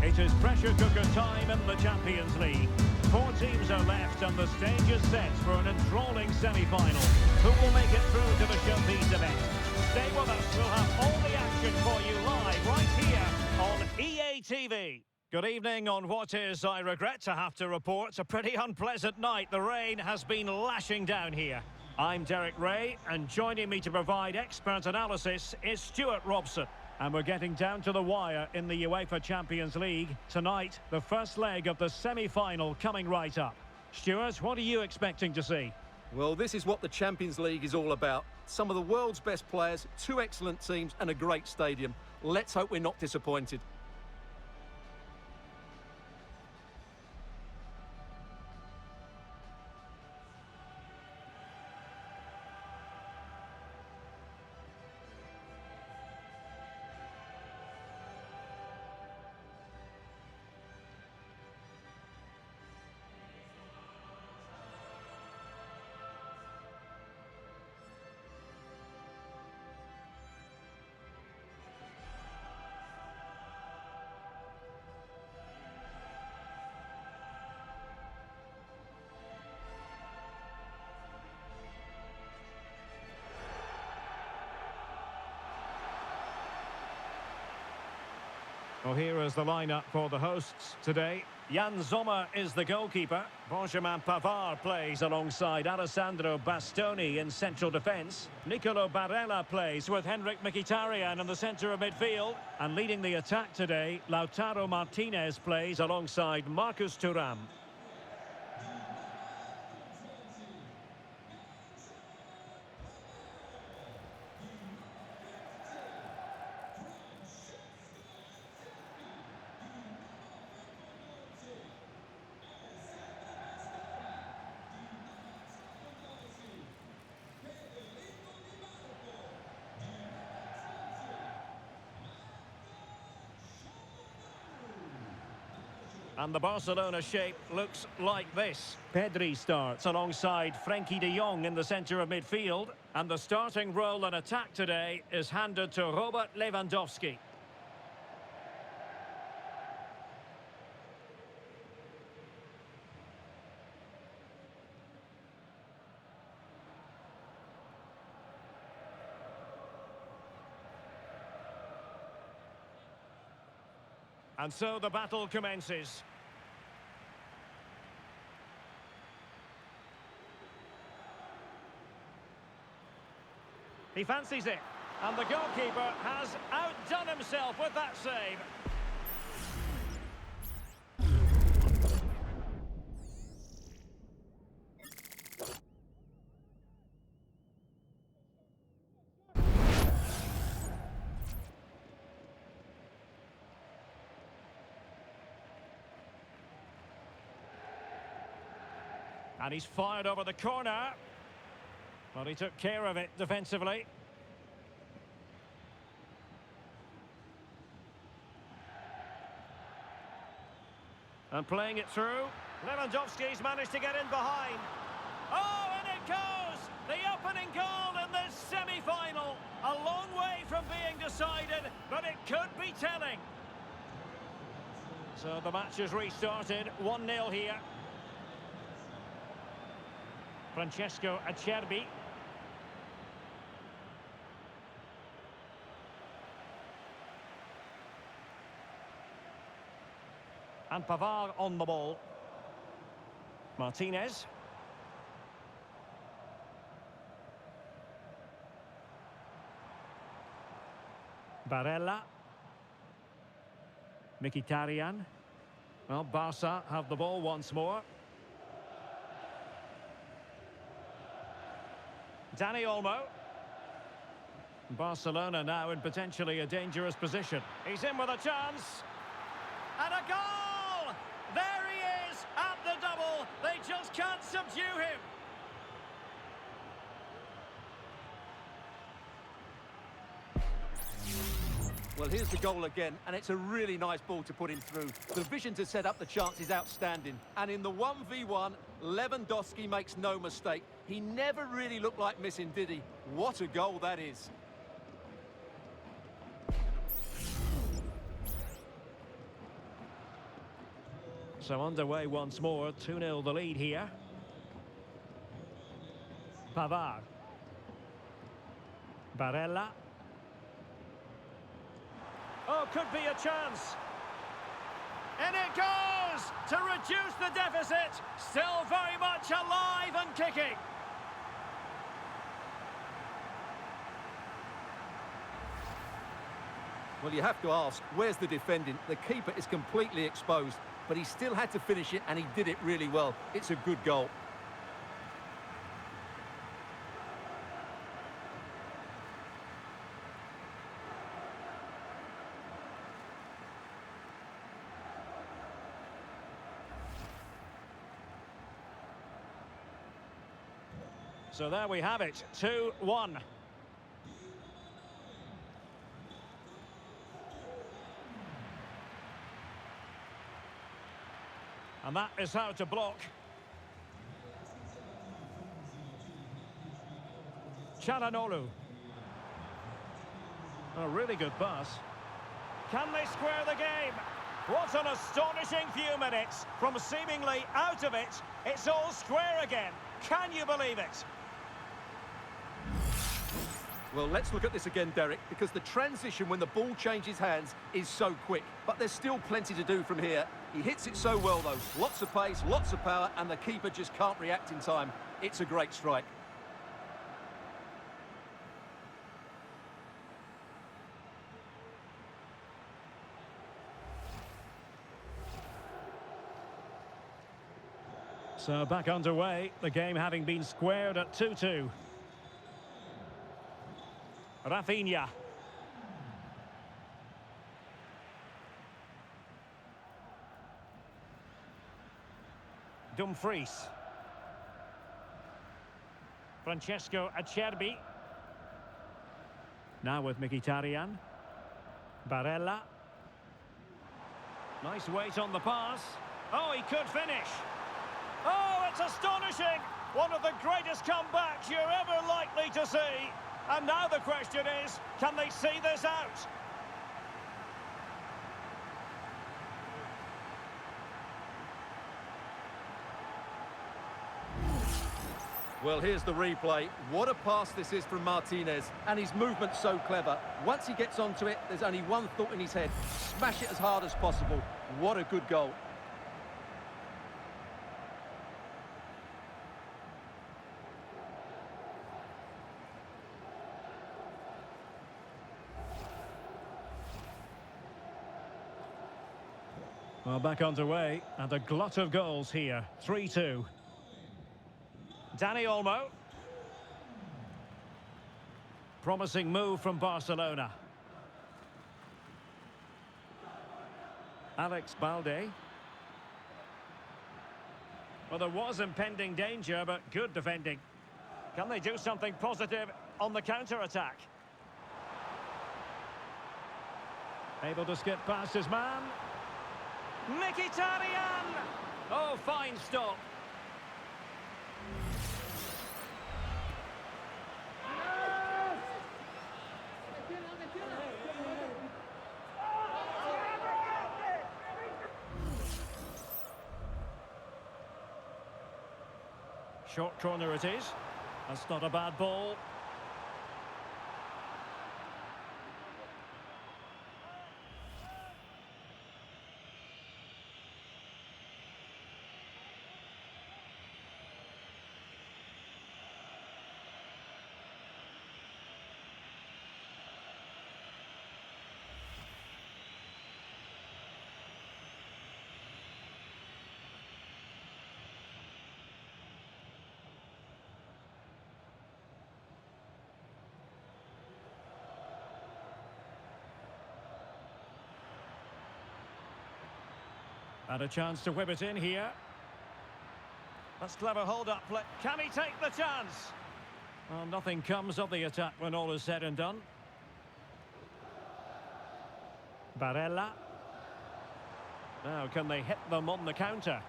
It is pressure cooker time in the Champions League. 4 teams are left and the stage is set for an enthralling semi-final. Who will make it through to the showpiece event? Stay with us, we'll have all the action for you live right here on EA TV. Good evening on what is, I regret to have to report, a pretty unpleasant night. The rain has been lashing down here. I'm Derek Ray, and joining me to provide expert analysis is Stuart Robson. And we're getting down to the wire in the UEFA Champions League. Tonight, the first leg of the semi-final coming right up. Stuart, what are you expecting to see? Well, this is what the Champions League is all about. Some of the world's best players, 2 excellent teams and a great stadium. Let's hope we're not disappointed. Well, here is the lineup for the hosts today. Jan Sommer is the goalkeeper. Benjamin Pavard plays alongside Alessandro Bastoni in central defence. Nicolo Barella plays with Henrik Mkhitaryan in the centre of midfield. And leading the attack today, Lautaro Martinez plays alongside Marcus Thuram. And the Barcelona shape looks like this. Pedri starts alongside Frenkie de Jong in the centre of midfield. And the starting role in attack today is handed to Robert Lewandowski. And so the battle commences. He fancies it. And the goalkeeper has outdone himself with that save. And he's fired over the corner. Well, he took care of it defensively. And playing it through. Lewandowski's managed to get in behind. Oh, and it goes! The opening goal in this semi-final. A long way from being decided, but it could be telling. So the match has restarted. 1-0 here. Francesco Acerbi. And Pavard on the ball. Martinez. Barella. Mkhitaryan. Well, Barca have the ball once more. Dani Olmo. Barcelona now in potentially a dangerous position. He's in with a chance. And a goal! There he is at the double. They just can't subdue him. Well, here's the goal again, and it's a really nice ball to put him through. The vision to set up the chance is outstanding. And in the 1v1, Lewandowski makes no mistake. He never really looked like missing, did he? What a goal that is. So underway once more, 2-0 the lead here. Pavard. Barella. Oh, could be a chance. And it goes to reduce the deficit. Still very much alive and kicking. Well, you have to ask, where's the defending? The keeper is completely exposed, but he still had to finish it, and he did it really well. It's a good goal. So there we have it, 2-1. And that is how to block. Çalhanoğlu. A really good pass. Can they square the game? What an astonishing few minutes. From seemingly out of it, it's all square again. Can you believe it? Well, let's look at this again, Derek, because the transition when the ball changes hands is so quick. But there's still plenty to do from here. He hits it so well, though. Lots of pace, lots of power, and the keeper just can't react in time. It's a great strike. So back underway, the game having been squared at 2-2. Rafinha. Dumfries. Francesco Acerbi. Now with Mkhitaryan. Barella. Nice weight on the pass. Oh, he could finish. Oh, it's astonishing! One of the greatest comebacks you're ever likely to see. And now the question is, can they see this out? Well, here's the replay. What a pass this is from Martinez, and his movement's so clever. Once he gets onto it, there's only one thought in his head. Smash it as hard as possible. What a good goal. Well, back underway, and a glut of goals here. 3-2. Dani Olmo. Promising move from Barcelona. Alex Balde. Well, there was impending danger, but good defending. Can they do something positive on the counter-attack? Able to skip past his man. Mkhitaryan! Oh, fine stop. Short corner it is. That's not a bad ball. And a chance to whip it in here. That's clever hold-up play. Can he take the chance? Well, nothing comes of the attack when all is said and done. Barella. Now, can they hit them on the counter?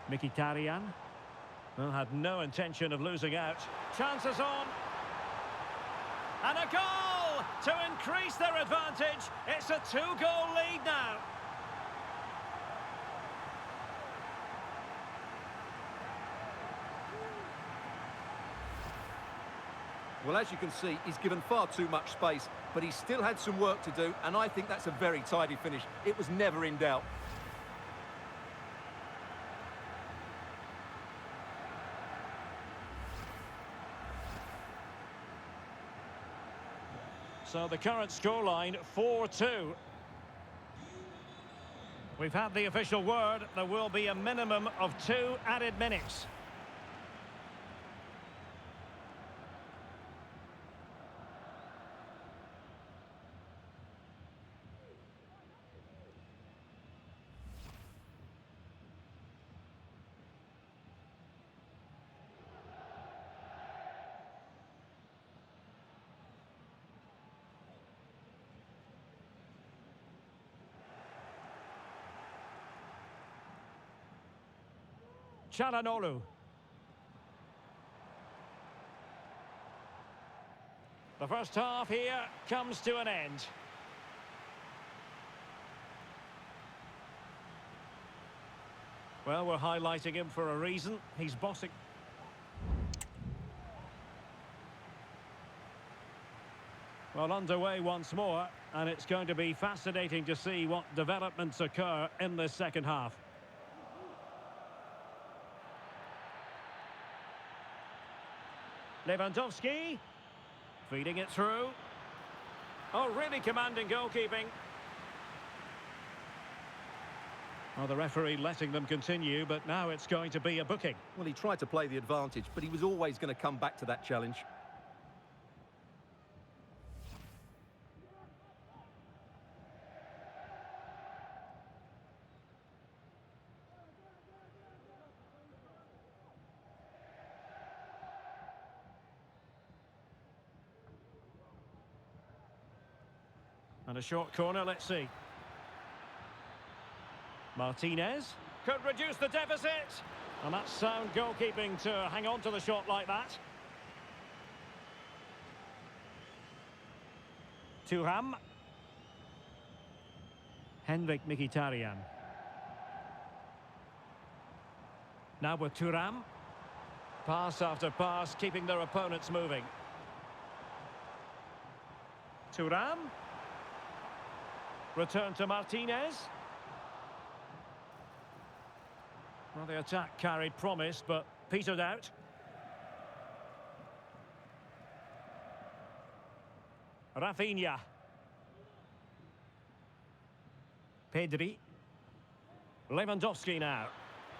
Mkhitaryan. Well, had no intention of losing out. Chances on. And a goal! to increase their advantage. It's a two-goal lead now. Well, as you can see, he's given far too much space, but he still had some work to do, and I think that's a very tidy finish. It was never in doubt. So the current scoreline, 4-2. We've had the official word. There will be a minimum of 2 added minutes. Çalhanoğlu. The first half here comes to an end. Well, we're highlighting him for a reason. He's bossing. Well, underway once more, and it's going to be fascinating to see what developments occur in this second half. Lewandowski, feeding it through. Oh, really commanding goalkeeping. Well, the referee letting them continue, but now it's going to be a booking. Well, he tried to play the advantage, but he was always going to come back to that challenge. And a short corner, let's see. Martinez could reduce the deficit. And that's sound goalkeeping to hang on to the shot like that. Thuram. Henrik Mkhitaryan. Now with Thuram. Pass after pass, keeping their opponents moving. Thuram. Return to Martinez. Well, the attack carried promise, but petered out. Rafinha. Pedri. Lewandowski now.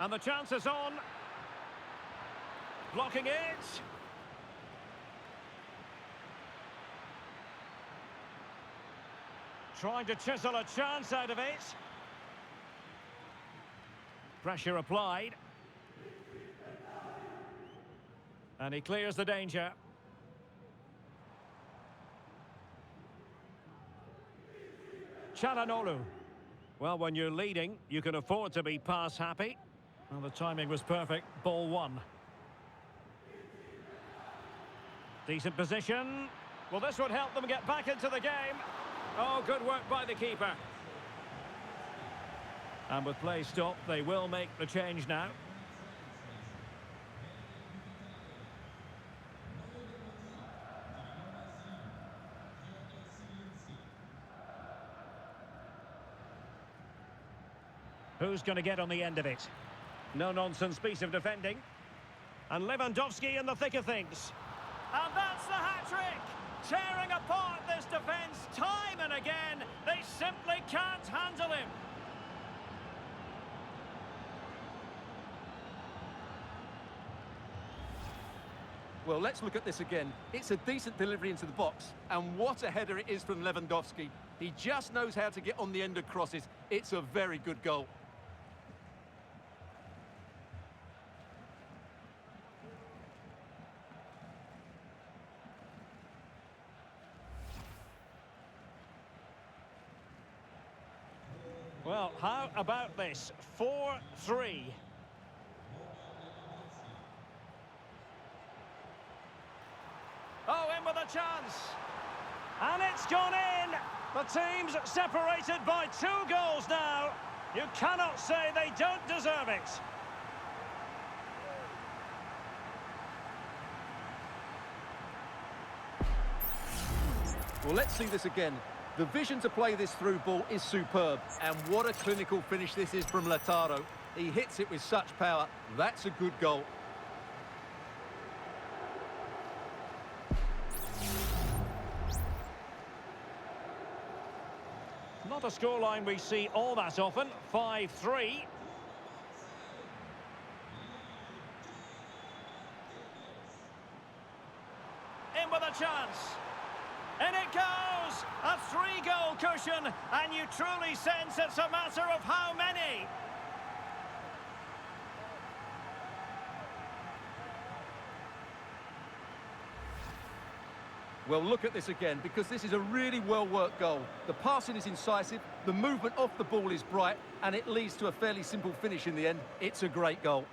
And the chance is on. Blocking it. Trying to chisel a chance out of it. Pressure applied. And he clears the danger. Çalhanoğlu. Well, when you're leading, you can afford to be pass happy. Well, the timing was perfect. Ball one. Decent position. Well, this would help them get back into the game. Oh, good work by the keeper. And with play stopped, they will make the change now. Who's going to get on the end of it? No-nonsense piece of defending. And Lewandowski in the thick of things. And that's the hat-trick! Tearing apart this defence time and again. They simply can't handle him. Well, let's look at this again. It's a decent delivery into the box. And what a header it is from Lewandowski. He just knows how to get on the end of crosses. It's a very good goal. Well, how about this? 4-3. Oh, in with a chance. And it's gone in! The team's separated by 2 goals now. You cannot say they don't deserve it. Well, let's see this again. The vision to play this through ball is superb. And what a clinical finish this is from Lautaro. He hits it with such power. That's a good goal. Not a scoreline we see all that often. 5-3. In with a chance. In it goes! A 3-goal cushion, and you truly sense it's a matter of how many. Well, look at this again, because this is a really well-worked goal. The passing is incisive, the movement off the ball is bright, and it leads to a fairly simple finish in the end. It's a great goal.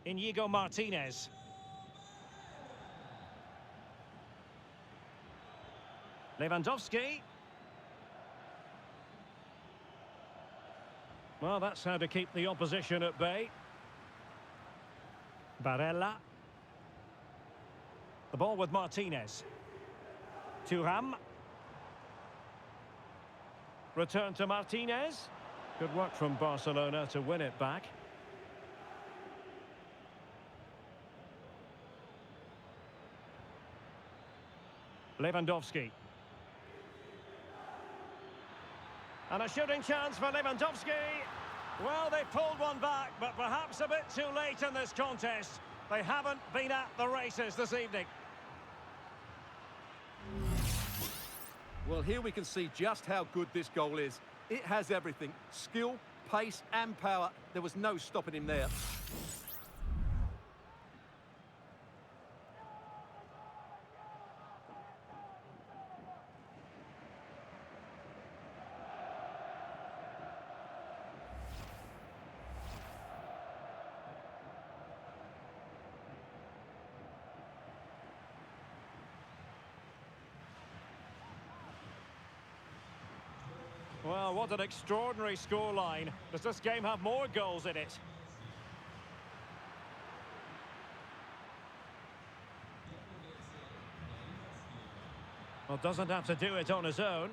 Inigo Martinez. Lewandowski. Well, that's how to keep the opposition at bay. Barella. The ball with Martinez. Thuram. Return to Martinez. Good work from Barcelona to win it back. Lewandowski. And a shooting chance for Lewandowski. Well, they pulled one back, but perhaps a bit too late in this contest. They haven't been at the races this evening. Well, here we can see just how good this goal is. It has everything. Skill, pace and power. There was no stopping him there. Well, what an extraordinary scoreline. Does this game have more goals in it? Well, doesn't have to do it on his own.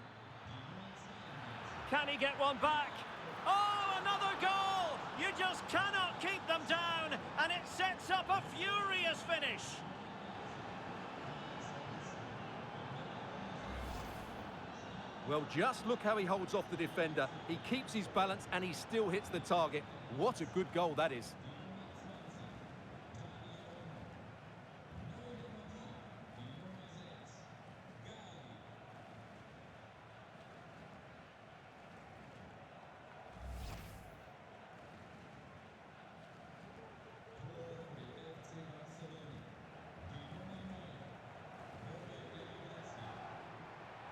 Can he get one back? Oh, another goal! You just cannot keep them down, and it sets up a furious finish. Well, just look how he holds off the defender. He keeps his balance and he still hits the target. What a good goal that is.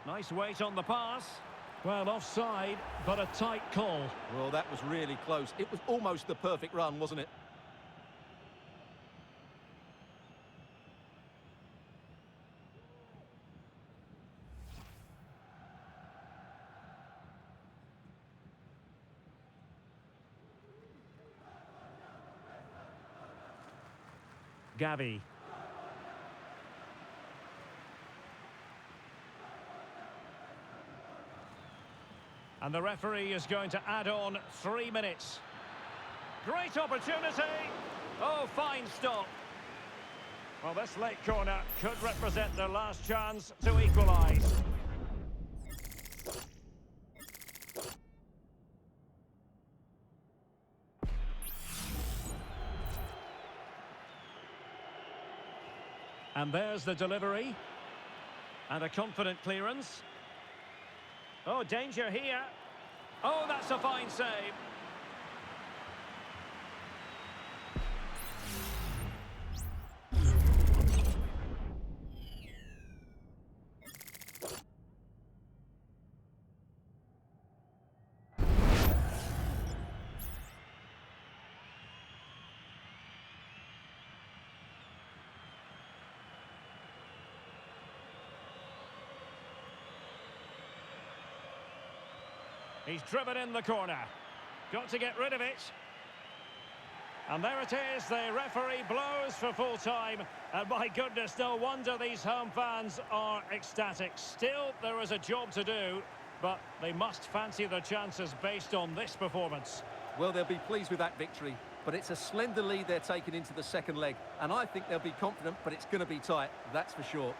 Nice weight on the pass. Well, offside, but a tight call. Well, that was really close. It was almost the perfect run, wasn't it? Gavi. And the referee is going to add on 3 minutes. Great opportunity. Oh, fine stop. Well, this late corner could represent their last chance to equalise. And there's the delivery. And a confident clearance. Oh, danger here. Oh, that's a fine save. He's driven in the corner. Got to get rid of it. And there it is, the referee blows for full time. And my goodness, no wonder these home fans are ecstatic. Still, there is a job to do, but they must fancy their chances based on this performance. Well, they'll be pleased with that victory, but it's a slender lead they're taking into the second leg. And I think they'll be confident, but it's going to be tight, that's for sure.